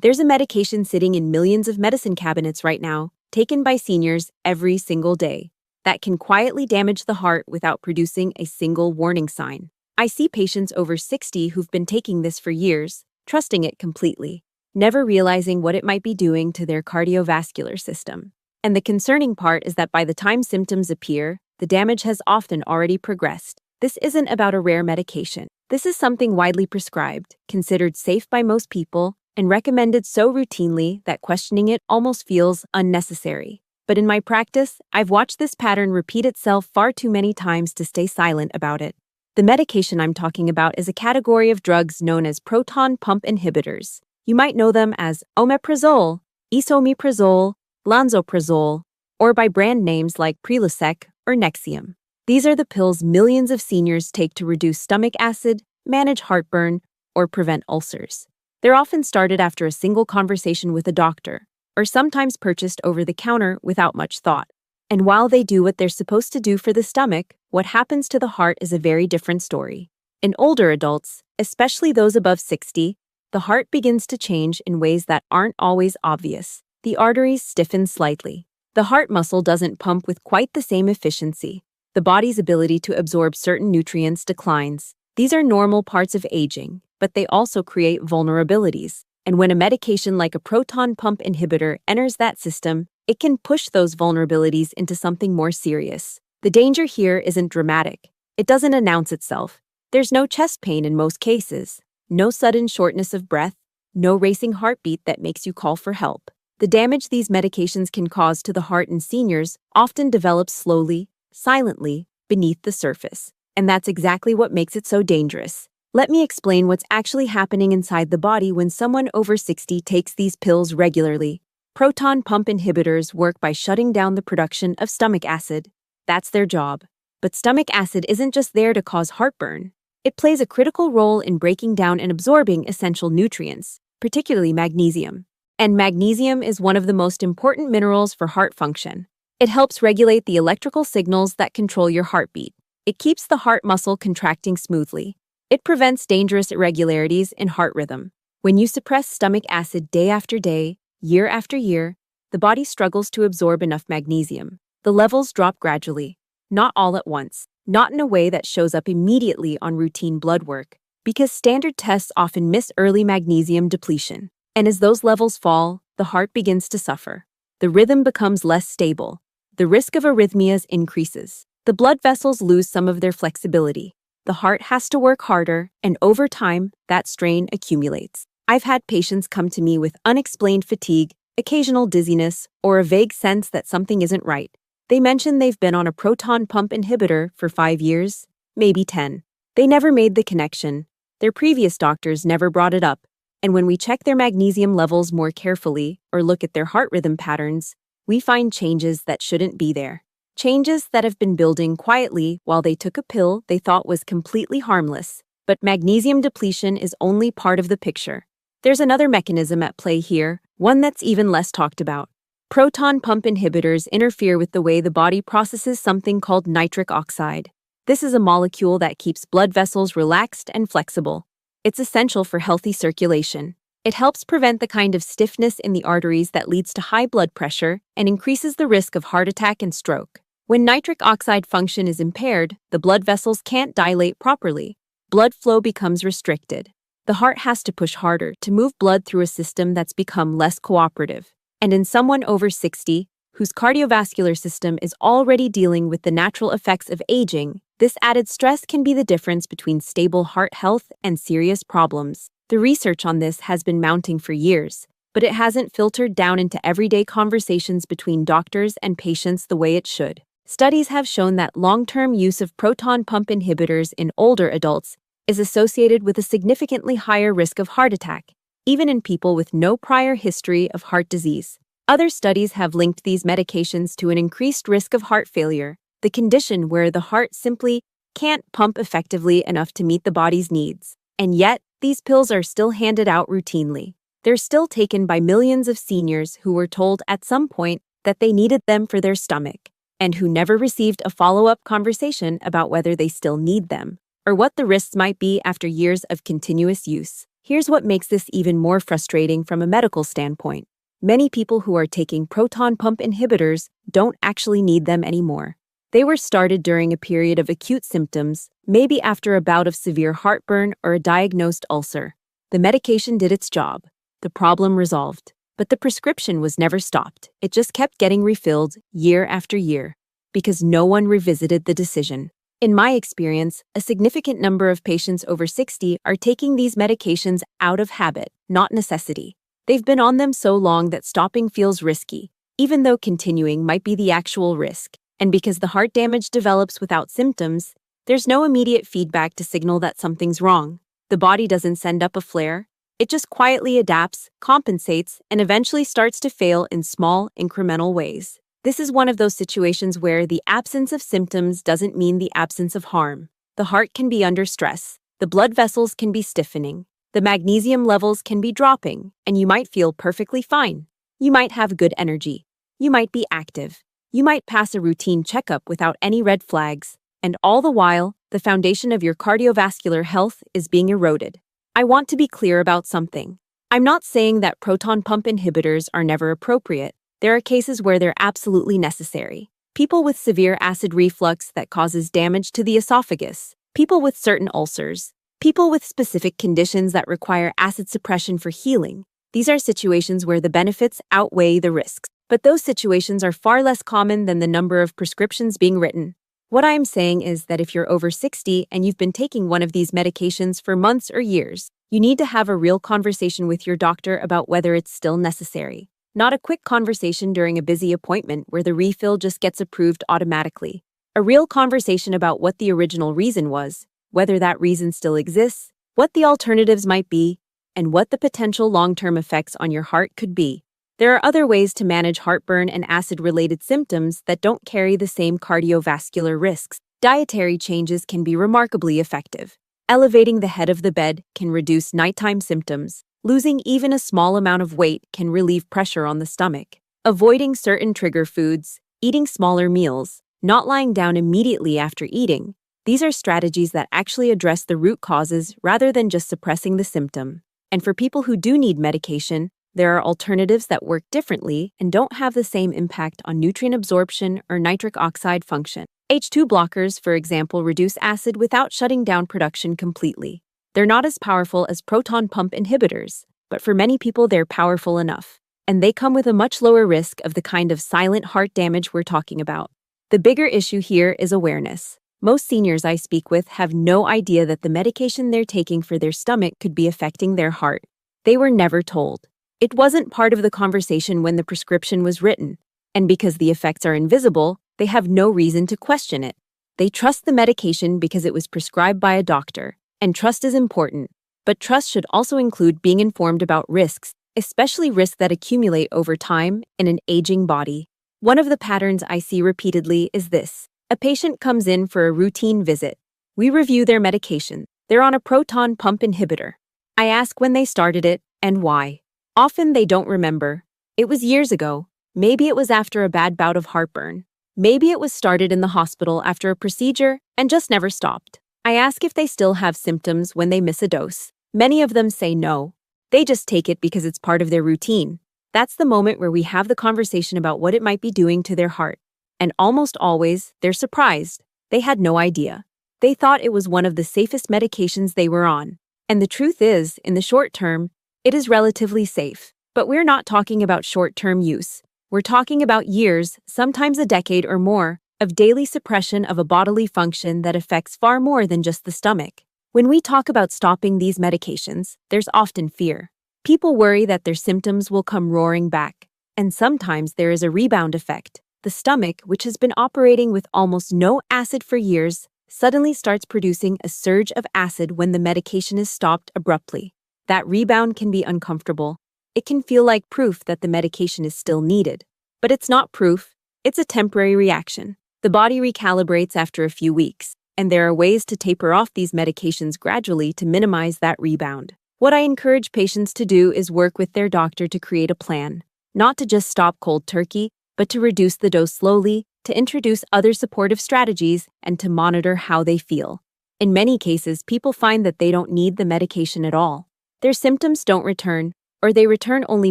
There's a medication sitting in millions of medicine cabinets right now, taken by seniors every single day, that can quietly damage the heart without producing a single warning sign. I see patients over 60 who've been taking this for years, trusting it completely, never realizing what it might be doing to their cardiovascular system. And the concerning part is that by the time symptoms appear, the damage has often already progressed. This isn't about a rare medication. This is something widely prescribed, considered safe by most people, and recommended so routinely that questioning it almost feels unnecessary. But in my practice, I've watched this pattern repeat itself far too many times to stay silent about it. The medication I'm talking about is a category of drugs known as proton pump inhibitors. You might know them as omeprazole, esomeprazole, lansoprazole, or by brand names like Prilosec or Nexium. These are the pills millions of seniors take to reduce stomach acid, manage heartburn, or prevent ulcers. They're often started after a single conversation with a doctor, or sometimes purchased over the counter without much thought. And while they do what they're supposed to do for the stomach, what happens to the heart is a very different story. In older adults, especially those above 60, the heart begins to change in ways that aren't always obvious. The arteries stiffen slightly. The heart muscle doesn't pump with quite the same efficiency. The body's ability to absorb certain nutrients declines. These are normal parts of aging, but they also create vulnerabilities. And when a medication like a proton pump inhibitor enters that system, it can push those vulnerabilities into something more serious. The danger here isn't dramatic. It doesn't announce itself. There's no chest pain in most cases, no sudden shortness of breath, no racing heartbeat that makes you call for help. The damage these medications can cause to the heart in seniors often develops slowly, silently, beneath the surface. And that's exactly what makes it so dangerous. Let me explain what's actually happening inside the body when someone over 60 takes these pills regularly. Proton pump inhibitors work by shutting down the production of stomach acid. That's their job. But stomach acid isn't just there to cause heartburn. It plays a critical role in breaking down and absorbing essential nutrients, particularly magnesium. And magnesium is one of the most important minerals for heart function. It helps regulate the electrical signals that control your heartbeat. It keeps the heart muscle contracting smoothly. It prevents dangerous irregularities in heart rhythm. When you suppress stomach acid day after day, year after year, the body struggles to absorb enough magnesium. The levels drop gradually, not all at once, not in a way that shows up immediately on routine blood work, because standard tests often miss early magnesium depletion. And as those levels fall, the heart begins to suffer. The rhythm becomes less stable. The risk of arrhythmias increases. The blood vessels lose some of their flexibility. The heart has to work harder, and over time, that strain accumulates. I've had patients come to me with unexplained fatigue, occasional dizziness, or a vague sense that something isn't right. They mention they've been on a proton pump inhibitor for 5 years, maybe 10. They never made the connection. Their previous doctors never brought it up. And when we check their magnesium levels more carefully or look at their heart rhythm patterns, we find changes that shouldn't be there. Changes that have been building quietly while they took a pill they thought was completely harmless. But magnesium depletion is only part of the picture. There's another mechanism at play here, one that's even less talked about. Proton pump inhibitors interfere with the way the body processes something called nitric oxide. This is a molecule that keeps blood vessels relaxed and flexible. It's essential for healthy circulation. It helps prevent the kind of stiffness in the arteries that leads to high blood pressure and increases the risk of heart attack and stroke. When nitric oxide function is impaired, the blood vessels can't dilate properly. Blood flow becomes restricted. The heart has to push harder to move blood through a system that's become less cooperative. And in someone over 60, whose cardiovascular system is already dealing with the natural effects of aging, this added stress can be the difference between stable heart health and serious problems. The research on this has been mounting for years, but it hasn't filtered down into everyday conversations between doctors and patients the way it should. Studies have shown that long-term use of proton pump inhibitors in older adults is associated with a significantly higher risk of heart attack, even in people with no prior history of heart disease. Other studies have linked these medications to an increased risk of heart failure, the condition where the heart simply can't pump effectively enough to meet the body's needs. And yet, these pills are still handed out routinely. They're still taken by millions of seniors who were told at some point that they needed them for their stomach, and who never received a follow-up conversation about whether they still need them, or what the risks might be after years of continuous use. Here's what makes this even more frustrating from a medical standpoint. Many people who are taking proton pump inhibitors don't actually need them anymore. They were started during a period of acute symptoms, maybe after a bout of severe heartburn or a diagnosed ulcer. The medication did its job. The problem resolved. But the prescription was never stopped. It just kept getting refilled year after year because no one revisited the decision. In my experience, a significant number of patients over 60 are taking these medications out of habit, not necessity. They've been on them so long that stopping feels risky, even though continuing might be the actual risk. And because the heart damage develops without symptoms, there's no immediate feedback to signal that something's wrong. The body doesn't send up a flare. It just quietly adapts, compensates, and eventually starts to fail in small, incremental ways. This is one of those situations where the absence of symptoms doesn't mean the absence of harm. The heart can be under stress, the blood vessels can be stiffening, the magnesium levels can be dropping, and you might feel perfectly fine. You might have good energy. You might be active. You might pass a routine checkup without any red flags. And all the while, the foundation of your cardiovascular health is being eroded. I want to be clear about something. I'm not saying that proton pump inhibitors are never appropriate. There are cases where they're absolutely necessary. People with severe acid reflux that causes damage to the esophagus, people with certain ulcers, people with specific conditions that require acid suppression for healing. These are situations where the benefits outweigh the risks. But those situations are far less common than the number of prescriptions being written. What I am saying is that if you're over 60 and you've been taking one of these medications for months or years, you need to have a real conversation with your doctor about whether it's still necessary. Not a quick conversation during a busy appointment where the refill just gets approved automatically. A real conversation about what the original reason was, whether that reason still exists, what the alternatives might be, and what the potential long-term effects on your heart could be. There are other ways to manage heartburn and acid-related symptoms that don't carry the same cardiovascular risks. Dietary changes can be remarkably effective. Elevating the head of the bed can reduce nighttime symptoms. Losing even a small amount of weight can relieve pressure on the stomach. Avoiding certain trigger foods, eating smaller meals, not lying down immediately after eating. These are strategies that actually address the root causes rather than just suppressing the symptom. And for people who do need medication, there are alternatives that work differently and don't have the same impact on nutrient absorption or nitric oxide function. H2 blockers, for example, reduce acid without shutting down production completely. They're not as powerful as proton pump inhibitors, but for many people they're powerful enough. And they come with a much lower risk of the kind of silent heart damage we're talking about. The bigger issue here is awareness. Most seniors I speak with have no idea that the medication they're taking for their stomach could be affecting their heart. They were never told. It wasn't part of the conversation when the prescription was written. And because the effects are invisible, they have no reason to question it. They trust the medication because it was prescribed by a doctor. And trust is important, but trust should also include being informed about risks, especially risks that accumulate over time in an aging body. One of the patterns I see repeatedly is this. A patient comes in for a routine visit. We review their medication. They're on a proton pump inhibitor. I ask when they started it and why. Often they don't remember. It was years ago. Maybe it was after a bad bout of heartburn. Maybe it was started in the hospital after a procedure and just never stopped. I ask if they still have symptoms when they miss a dose. Many of them say no. They just take it because it's part of their routine. That's the moment where we have the conversation about what it might be doing to their heart. And almost always, they're surprised. They had no idea. They thought it was one of the safest medications they were on. And the truth is, in the short term, it is relatively safe. But we're not talking about short-term use. We're talking about years, sometimes a decade or more, of daily suppression of a bodily function that affects far more than just the stomach. When we talk about stopping these medications, there's often fear. People worry that their symptoms will come roaring back. And sometimes there is a rebound effect. The stomach, which has been operating with almost no acid for years, suddenly starts producing a surge of acid when the medication is stopped abruptly. That rebound can be uncomfortable. It can feel like proof that the medication is still needed. But it's not proof. It's a temporary reaction. The body recalibrates after a few weeks, and there are ways to taper off these medications gradually to minimize that rebound. What I encourage patients to do is work with their doctor to create a plan, not to just stop cold turkey, but to reduce the dose slowly, to introduce other supportive strategies, and to monitor how they feel. In many cases, people find that they don't need the medication at all. Their symptoms don't return, or they return only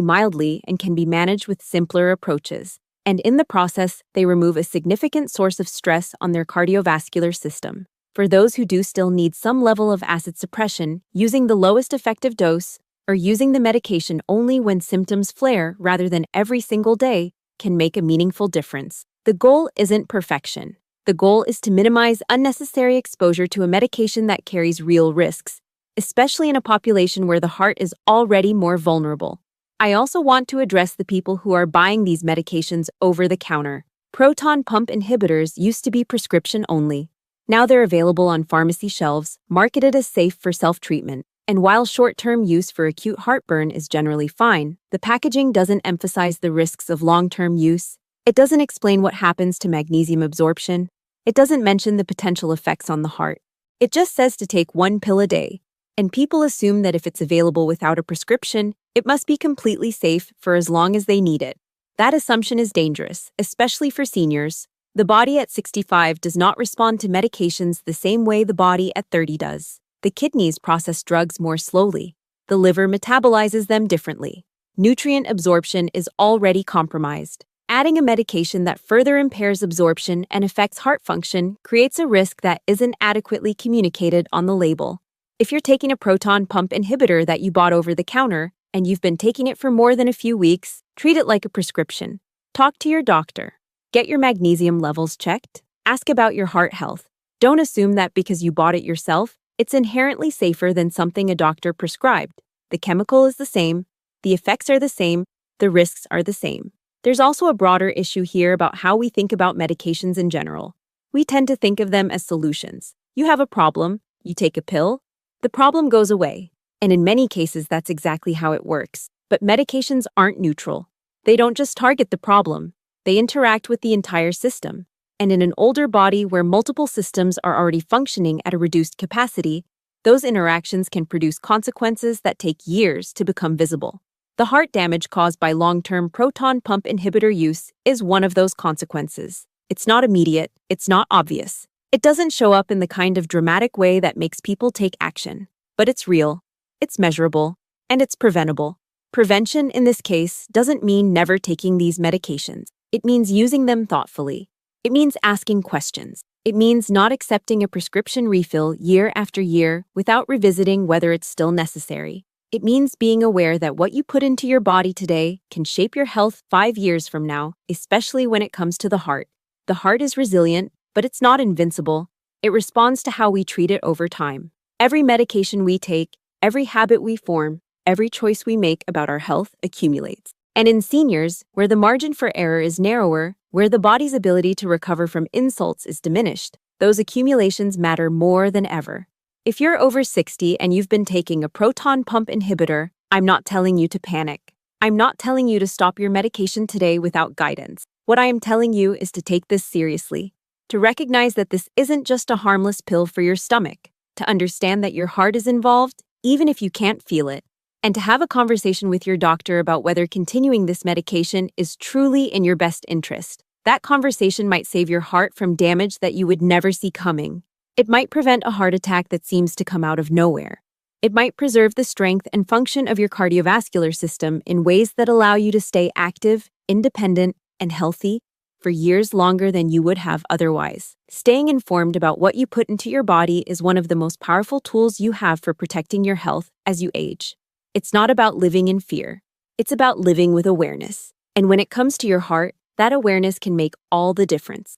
mildly and can be managed with simpler approaches. And in the process, they remove a significant source of stress on their cardiovascular system. For those who do still need some level of acid suppression, using the lowest effective dose, or using the medication only when symptoms flare rather than every single day, can make a meaningful difference. The goal isn't perfection. The goal is to minimize unnecessary exposure to a medication that carries real risks, especially in a population where the heart is already more vulnerable. I also want to address the people who are buying these medications over the counter. Proton pump inhibitors used to be prescription only. Now they're available on pharmacy shelves, marketed as safe for self-treatment. And while short-term use for acute heartburn is generally fine, the packaging doesn't emphasize the risks of long-term use. It doesn't explain what happens to magnesium absorption. It doesn't mention the potential effects on the heart. It just says to take 1 pill a day. And people assume that if it's available without a prescription, it must be completely safe for as long as they need it. That assumption is dangerous, especially for seniors. The body at 65 does not respond to medications the same way the body at 30 does. The kidneys process drugs more slowly. The liver metabolizes them differently. Nutrient absorption is already compromised. Adding a medication that further impairs absorption and affects heart function creates a risk that isn't adequately communicated on the label. If you're taking a proton pump inhibitor that you bought over the counter, and you've been taking it for more than a few weeks, treat it like a prescription. Talk to your doctor. Get your magnesium levels checked. Ask about your heart health. Don't assume that because you bought it yourself, it's inherently safer than something a doctor prescribed. The chemical is the same, the effects are the same, the risks are the same. There's also a broader issue here about how we think about medications in general. We tend to think of them as solutions. You have a problem, you take a pill, the problem goes away. And in many cases, that's exactly how it works. But medications aren't neutral. They don't just target the problem, they interact with the entire system. And in an older body where multiple systems are already functioning at a reduced capacity, those interactions can produce consequences that take years to become visible. The heart damage caused by long-term proton pump inhibitor use is one of those consequences. It's not immediate, it's not obvious. It doesn't show up in the kind of dramatic way that makes people take action. But it's real, it's measurable, and it's preventable. Prevention in this case doesn't mean never taking these medications. It means using them thoughtfully. It means asking questions. It means not accepting a prescription refill year after year without revisiting whether it's still necessary. It means being aware that what you put into your body today can shape your health 5 years from now, especially when it comes to the heart. The heart is resilient, but it's not invincible. It responds to how we treat it over time. Every medication we take, every habit we form, every choice we make about our health accumulates. And in seniors, where the margin for error is narrower, where the body's ability to recover from insults is diminished, those accumulations matter more than ever. If you're over 60 and you've been taking a proton pump inhibitor, I'm not telling you to panic. I'm not telling you to stop your medication today without guidance. What I am telling you is to take this seriously, to recognize that this isn't just a harmless pill for your stomach, to understand that your heart is involved, even if you can't feel it, and to have a conversation with your doctor about whether continuing this medication is truly in your best interest. That conversation might save your heart from damage that you would never see coming. It might prevent a heart attack that seems to come out of nowhere. It might preserve the strength and function of your cardiovascular system in ways that allow you to stay active, independent, and healthy for years longer than you would have otherwise. Staying informed about what you put into your body is one of the most powerful tools you have for protecting your health as you age. It's not about living in fear. It's about living with awareness. And when it comes to your heart, that awareness can make all the difference.